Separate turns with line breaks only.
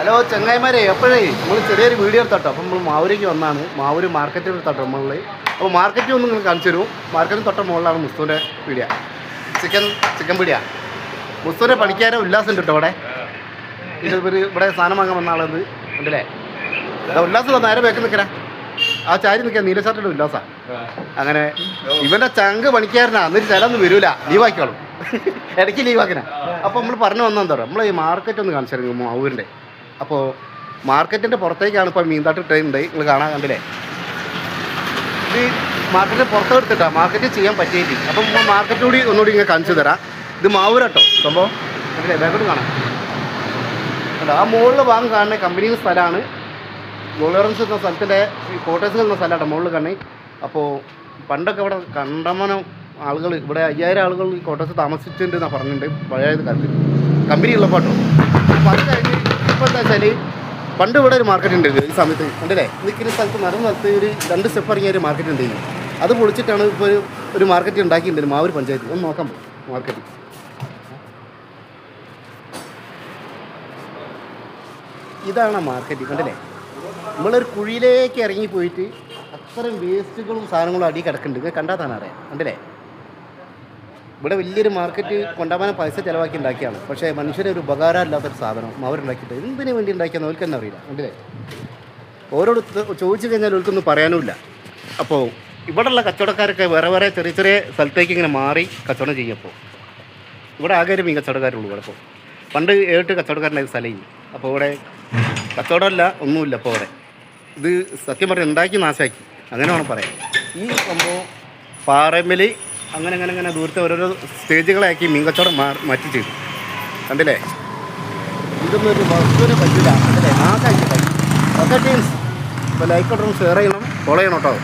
Hello ചങ്ങായിമാരെ, എപ്പോഴേ നമ്മൾ ചെറിയൊരു വീഡിയോ എടുത്തോട്ടോ. അപ്പം നമ്മൾ മാവൂരേക്ക് വന്നാണ്. മാവൂര് മാർക്കറ്റിൽ എടുത്തോട്ടോ നമ്മൾ. അപ്പോൾ മാർക്കറ്റിൽ ഒന്ന് നിങ്ങൾ കാണിച്ചു തരും. മാർക്കറ്റിൽ തൊട്ട മുകളിലാണ് മുസ്തൂൻ്റെ പീടിയ, ചിക്കൻ പീടിയ. മുസ്തൂൻ്റെ പണിക്കാരെ ഉല്ലാസം ഉണ്ട് കേട്ടോ അവിടെ. ഇവിടെ സാധനം വാങ്ങാൻ വന്ന ആളത് ഉണ്ടല്ലേ. ഉല്ലാസം നേരെ വേക്ക് നിൽക്കരാ, ആ ചാരി നിൽക്കുക, നീല ഷർട്ടിൻ്റെ ഉല്ലാസ. അങ്ങനെ ഇവൻ്റെ ചങ്ക് പണിക്കാരനാ, എന്നിട്ട് ചിലൊന്നും വരൂല, ലീവാക്കിക്കോളും, ഇടയ്ക്ക് ലീവാക്കിനാ. അപ്പോൾ നമ്മൾ പറഞ്ഞു വന്നാൽ എന്താ പറയുക, നമ്മൾ ഈ മാർക്കറ്റ് ഒന്ന് കാണിച്ചു തരും മാവൂരിൻ്റെ. അപ്പോൾ മാർക്കറ്റിൻ്റെ പുറത്തേക്കാണ് ഇപ്പോൾ മീൻതാട്ട് ട്രെയിനുണ്ട്, നിങ്ങൾ കാണാൻ കണ്ടില്ലേ. ഇത് മാർക്കറ്റിൻ്റെ പുറത്തെടുത്തിട്ടാണ് മാർക്കറ്റ് ചെയ്യാൻ പറ്റിയിട്ട്. അപ്പം മാർക്കറ്റ് കൂടി ഒന്നുകൂടി ഇങ്ങനെ കാണിച്ചു തരാം. ഇത് മാവൂരാട്ടോ സംഭവം, കണ്ടില്ലേ, ബാക്കോട്ട് കാണാം. അല്ല, ആ മുകളിൽ ഭാഗം കാണുന്ന കമ്പനിയുടെ സ്ഥലമാണ്. ഗോൾഡൻസ് എന്ന സ്ഥലത്തിൻ്റെ കോട്ടേഴ്സ് എന്ന സ്ഥലമാണ് മുകളിൽ കാണി. അപ്പോൾ പണ്ടൊക്കെ ഇവിടെ കണ്ടമാനം ആളുകൾ, ഇവിടെ 5000 ആളുകൾ ഈ കോട്ടേഴ്സ് താമസിച്ചിട്ടുണ്ട് എന്നാണ് പറഞ്ഞിട്ടുണ്ട് പഴയ കാലത്ത്, കമ്പനി ഉള്ളപ്പോൾ കേട്ടോ. അപ്പോൾ അത് കഴിഞ്ഞ് ഇപ്പോൾ എന്താ വെച്ചാൽ, പണ്ട് ഇവിടെ ഒരു മാർക്കറ്റ് ഉണ്ട് ഈ സമയത്ത് ഉണ്ടല്ലേ. നിൽക്കുന്ന സ്ഥലത്ത് നടന്ന സ്ഥലത്ത് ഒരു 2 സ്റ്റെപ്പ് ഇറങ്ങിയ ഒരു മാർക്കറ്റ് ഉണ്ടായിരുന്നു. അത് പൊളിച്ചിട്ടാണ് ഇപ്പോൾ ഒരു മാർക്കറ്റ് ഉണ്ടാക്കിയിട്ടുണ്ട് മാവൂർ പഞ്ചായത്ത്. ഒന്ന് നോക്കാൻ പോകും മാർക്കറ്റ്. ഇതാണ് മാർക്കറ്റ് കണ്ടില്ലേ. നമ്മളൊരു കുഴിയിലേക്ക് ഇറങ്ങിപ്പോയിട്ട് അത്രയും വേസ്റ്റുകളും സാധനങ്ങളും അടി കിടക്കുന്നുണ്ട്, കണ്ടാൽ തന്നെ അറിയാം കണ്ടില്ലേ. ഇവിടെ വലിയൊരു മാർക്കറ്റ് കൊണ്ടുപോകാൻ പൈസ ചിലവാക്കി ഉണ്ടാക്കിയാണ്. പക്ഷേ മനുഷ്യരെ ഒരു ഉപകാരം ഇല്ലാത്തൊരു സാധനം അവരുണ്ടാക്കിയിട്ട് എന്തിനു വേണ്ടി ഉണ്ടാക്കിയെന്ന് അവർക്ക് തന്നെ അറിയില്ല കണ്ടില്ലേ. ഓരോട് ചോദിച്ചു കഴിഞ്ഞാൽ അവർക്കൊന്നും പറയാനുമില്ല. അപ്പോൾ ഇവിടെയുള്ള കച്ചവടക്കാരൊക്കെ വേറെ വേറെ ചെറിയ ചെറിയ സ്ഥലത്തേക്ക് ഇങ്ങനെ മാറി കച്ചവടം ചെയ്യപ്പോൾ ഇവിടെ ആകെ ഒരു മീൻ കച്ചവടക്കാരുള്ളൂ. ഇവിടെ ഇപ്പോൾ പണ്ട് 7 കച്ചവടക്കാരുണ്ടായ സ്ഥലം. അപ്പോൾ ഇവിടെ കച്ചവടമല്ല ഒന്നുമില്ല ഇപ്പോൾ ഇവിടെ. ഇത് സത്യം പറഞ്ഞാൽ ഉണ്ടാക്കി നാശാക്കി അങ്ങനെ വേണം പറയാം. ഈ സംഭവം പാറമ്മൽ അങ്ങനെ ദൂരത്തെ ഓരോരോ സ്റ്റേജുകളാക്കി മീൻ കച്ചവടം മാറ്റി ചെയ്തു കണ്ടില്ലേ. ഇതൊന്നും ഒരു വസ്തുവിനെ പറ്റില്ല കണ്ടില്ലേ, നാശാക്കി. ഓക്കെ ടീംസ്, ഇപ്പോൾ ലൈക്ക് ഇടണം, ഷെയർ ചെയ്യണം, ഫോളോ ചെയ്യണം കേട്ടോ.